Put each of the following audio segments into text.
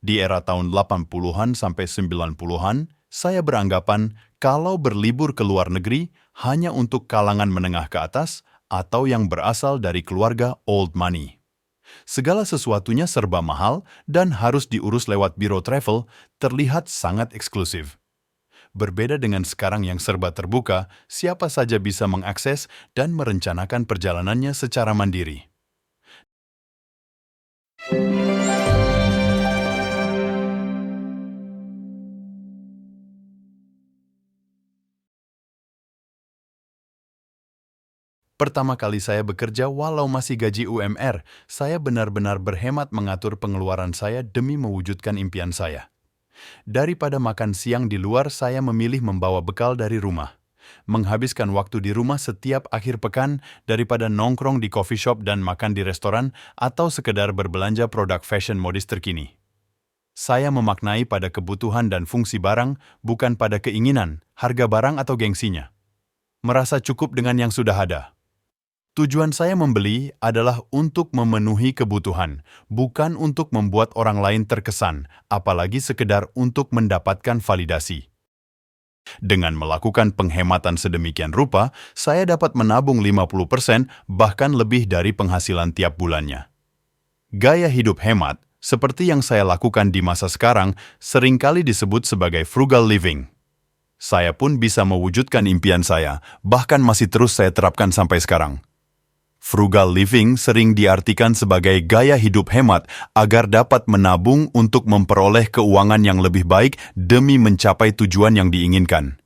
Di era tahun 80-an sampai 90-an, saya beranggapan kalau berlibur ke luar negeri hanya untuk kalangan menengah ke atas atau yang berasal dari keluarga old money. Segala sesuatunya serba mahal dan harus diurus lewat biro travel terlihat sangat eksklusif. Berbeda dengan sekarang yang serba terbuka, siapa saja bisa mengakses dan merencanakan perjalanannya secara mandiri. Pertama kali saya bekerja walau masih gaji UMR, saya benar-benar berhemat mengatur pengeluaran saya demi mewujudkan impian saya. Daripada makan siang di luar, saya memilih membawa bekal dari rumah. Menghabiskan waktu di rumah setiap akhir pekan daripada nongkrong di coffee shop dan makan di restoran atau sekedar berbelanja produk fashion modis terkini. Saya memaknai pada kebutuhan dan fungsi barang, bukan pada keinginan, harga barang atau gengsinya. Merasa cukup dengan yang sudah ada. Tujuan saya membeli adalah untuk memenuhi kebutuhan, bukan untuk membuat orang lain terkesan, apalagi sekedar untuk mendapatkan validasi. Dengan melakukan penghematan sedemikian rupa, saya dapat menabung 50% bahkan lebih dari penghasilan tiap bulannya. Gaya hidup hemat, seperti yang saya lakukan di masa sekarang, seringkali disebut sebagai frugal living. Saya pun bisa mewujudkan impian saya, bahkan masih terus saya terapkan sampai sekarang. Frugal living sering diartikan sebagai gaya hidup hemat agar dapat menabung untuk memperoleh keuangan yang lebih baik demi mencapai tujuan yang diinginkan.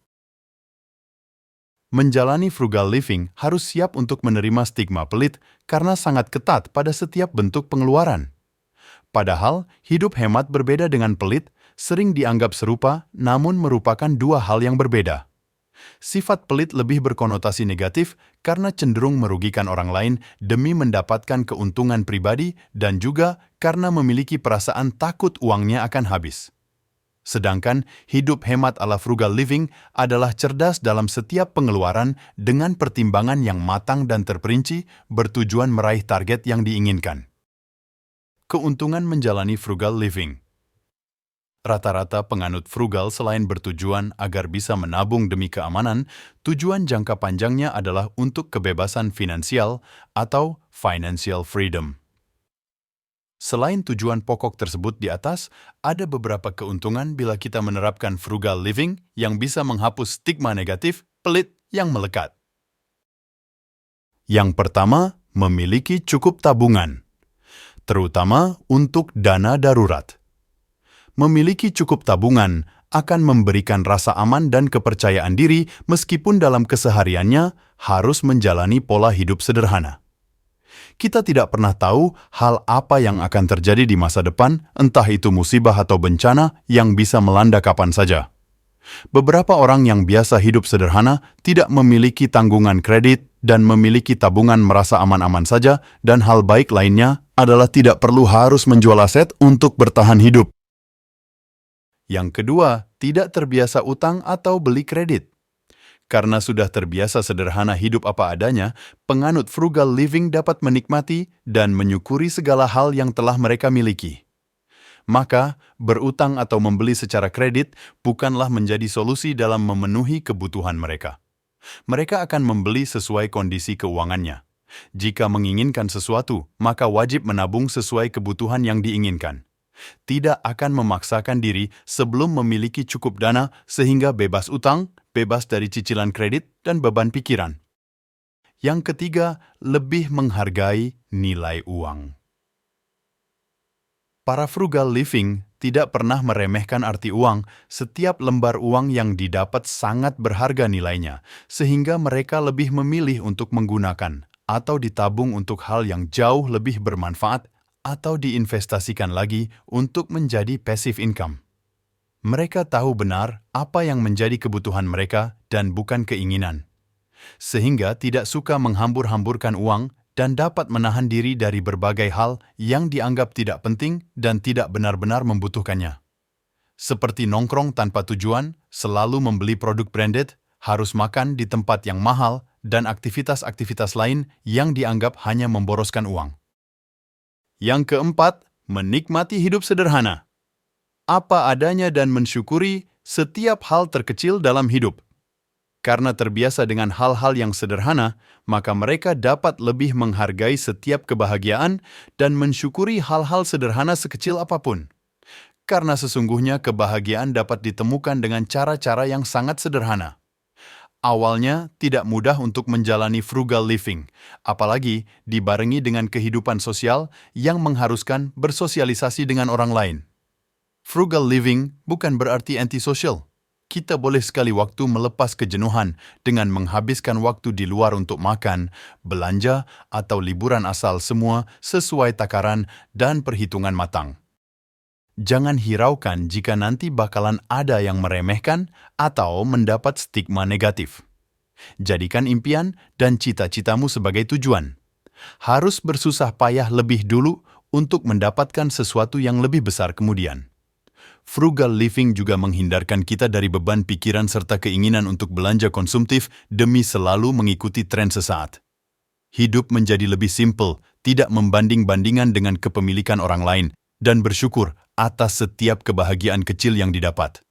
Menjalani frugal living harus siap untuk menerima stigma pelit karena sangat ketat pada setiap bentuk pengeluaran. Padahal, hidup hemat berbeda dengan pelit, sering dianggap serupa namun merupakan dua hal yang berbeda. Sifat pelit lebih berkonotasi negatif karena cenderung merugikan orang lain demi mendapatkan keuntungan pribadi dan juga karena memiliki perasaan takut uangnya akan habis. Sedangkan hidup hemat ala frugal living adalah cerdas dalam setiap pengeluaran dengan pertimbangan yang matang dan terperinci bertujuan meraih target yang diinginkan. Keuntungan menjalani frugal living. Rata-rata penganut frugal selain bertujuan agar bisa menabung demi keamanan, tujuan jangka panjangnya adalah untuk kebebasan finansial atau financial freedom. Selain tujuan pokok tersebut di atas, ada beberapa keuntungan bila kita menerapkan frugal living yang bisa menghapus stigma negatif pelit yang melekat. Yang pertama, memiliki cukup tabungan, terutama untuk dana darurat. Memiliki cukup tabungan akan memberikan rasa aman dan kepercayaan diri meskipun dalam kesehariannya harus menjalani pola hidup sederhana. Kita tidak pernah tahu hal apa yang akan terjadi di masa depan, entah itu musibah atau bencana yang bisa melanda kapan saja. Beberapa orang yang biasa hidup sederhana tidak memiliki tanggungan kredit dan memiliki tabungan merasa aman-aman saja, dan hal baik lainnya adalah tidak perlu harus menjual aset untuk bertahan hidup. Yang kedua, tidak terbiasa utang atau beli kredit. Karena sudah terbiasa sederhana hidup apa adanya, penganut frugal living dapat menikmati dan menyukuri segala hal yang telah mereka miliki. Maka, berutang atau membeli secara kredit bukanlah menjadi solusi dalam memenuhi kebutuhan mereka. Mereka akan membeli sesuai kondisi keuangannya. Jika menginginkan sesuatu, maka wajib menabung sesuai kebutuhan yang diinginkan. Tidak akan memaksakan diri sebelum memiliki cukup dana sehingga bebas utang, bebas dari cicilan kredit, dan beban pikiran. Yang ketiga, lebih menghargai nilai uang. Para frugal living tidak pernah meremehkan arti uang. Setiap lembar uang yang didapat sangat berharga nilainya, sehingga mereka lebih memilih untuk menggunakan atau ditabung untuk hal yang jauh lebih bermanfaat atau diinvestasikan lagi untuk menjadi passive income. Mereka tahu benar apa yang menjadi kebutuhan mereka dan bukan keinginan, sehingga tidak suka menghambur-hamburkan uang dan dapat menahan diri dari berbagai hal yang dianggap tidak penting dan tidak benar-benar membutuhkannya. Seperti nongkrong tanpa tujuan, selalu membeli produk branded, harus makan di tempat yang mahal, dan aktivitas-aktivitas lain yang dianggap hanya memboroskan uang. Yang keempat, menikmati hidup sederhana. apa adanya dan mensyukuri setiap hal terkecil dalam hidup. Karena terbiasa dengan hal-hal yang sederhana, maka mereka dapat lebih menghargai setiap kebahagiaan dan mensyukuri hal-hal sederhana sekecil apapun. Karena sesungguhnya kebahagiaan dapat ditemukan dengan cara-cara yang sangat sederhana. Awalnya tidak mudah untuk menjalani frugal living, apalagi dibarengi dengan kehidupan sosial yang mengharuskan bersosialisasi dengan orang lain. Frugal living bukan berarti antisosial. Kita boleh sekali waktu melepas kejenuhan dengan menghabiskan waktu di luar untuk makan, belanja, atau liburan asal semua sesuai takaran dan perhitungan matang. Jangan hiraukan jika nanti bakalan ada yang meremehkan atau mendapat stigma negatif. Jadikan impian dan cita-citamu sebagai tujuan. Harus bersusah payah lebih dulu untuk mendapatkan sesuatu yang lebih besar kemudian. Frugal living juga menghindarkan kita dari beban pikiran serta keinginan untuk belanja konsumtif demi selalu mengikuti tren sesaat. Hidup menjadi lebih simpel, tidak membanding-bandingan dengan kepemilikan orang lain, dan bersyukur atas setiap kebahagiaan kecil yang didapat.